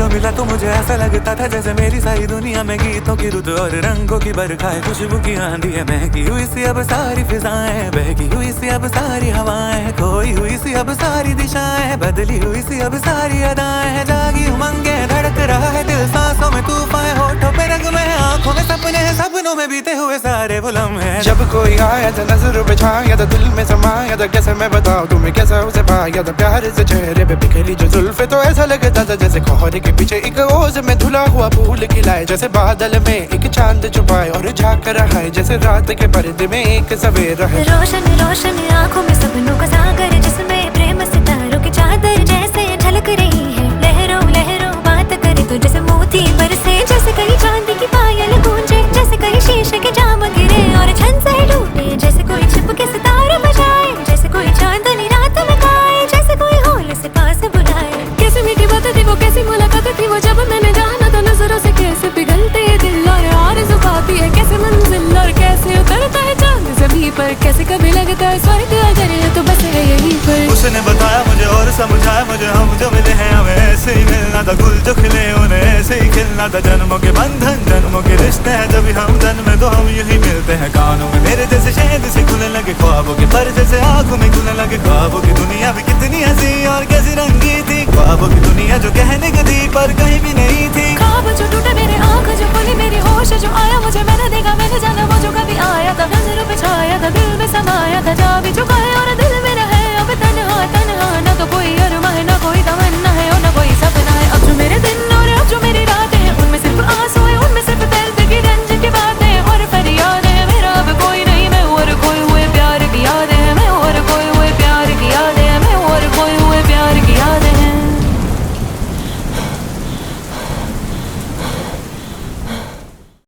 मिला तो मुझे ऐसा लगता था जैसे मेरी सारी दुनिया में गीतों की रुत और रंगों की बरखा है, खुशबू की आंधी है, महकी हुई सी अब सारी फिजाएं, बहकी हुई सी अब सारी हवाएं, खोई हुई सी अब सारी दिशाएं, बदली हुई सी अब सारी अदाएं, जागी उमंगे धड़क रहा है दिल, सांसों में तूफान, होठों पे रंग में, आंखों में सपने, सपनों में बीते हुए सारे वो लम्हे। जब कोई आया था नजरों पे छाया था, दिल में समाया था, कैसे मैं बताऊं तुम्हें कैसा उसे पाया था, प्यार से चेहरे पे बिखरी जो जुल्फे, तो ऐसा लगता था जैसे कोहरे के पीछे एक ओस में धुला हुआ फूल खिलाए, जैसे बादल में एक चांद छुपाए और झांक रहा है, जैसे रात के पर्दे में एक सवेरा है। रोशन रोशन आंखों में सपनों का सागर, जिसमें प्रेम सितारों की चादर जैसे झलक रही है, लहरों लहरों बात करे तो जैसे मोती बरसे, जैसे कहीं चांदी की पायल गूंजे, जैसे कहीं शीशे के जाम गिरे और छन से टूटे, जैसे कोई छिप के सितारे बजाए, जैसे कोई चांदनी रात में गाए, जैसे कोई होल से पास बुलाए। कैसी मीठी बात थी वो, कैसी मुलाकात थी वो, जब मैंने जाना था नजरों से कैसे पिघलते दिल और आरज़ू पाती है, कैसे मंजिल और कैसे उतरता है चांद ज़मीं पर, कैसे कभी लगता है स्वर्ग अगर है तो बस है यहीं पर। उसने बताया मुझे और समझाया मुझे, हम जो मिले हैं हमें ऐसे ही मिलना था, गुल जो खिले उन्हें ऐसे ही खिलना था, जन्मों के बंधन जन्मों के रिश्ते हैं, जब हम जन्म में तो हम यही मिलते हैं, कानों में मेरे जैसे शहद से खुलने लगे ख्वाबों के पर, जैसे आंखों में खुलने लगे ख्वाबों की दुनिया भी कितनी हंसी और कैसी रंगी थी, ख्वाबों की दुनिया जो कहने की थी पर कहीं भी नहीं थी। ख्वाब जो टूटे मेरे, आँख जो खुली मेरी, होश जो आया मुझे, मैंने देखा मैंने जाना वो जो कभी आया था, नजरों पे छाया था, दिल में समाया था, जा भी चुका है और दिल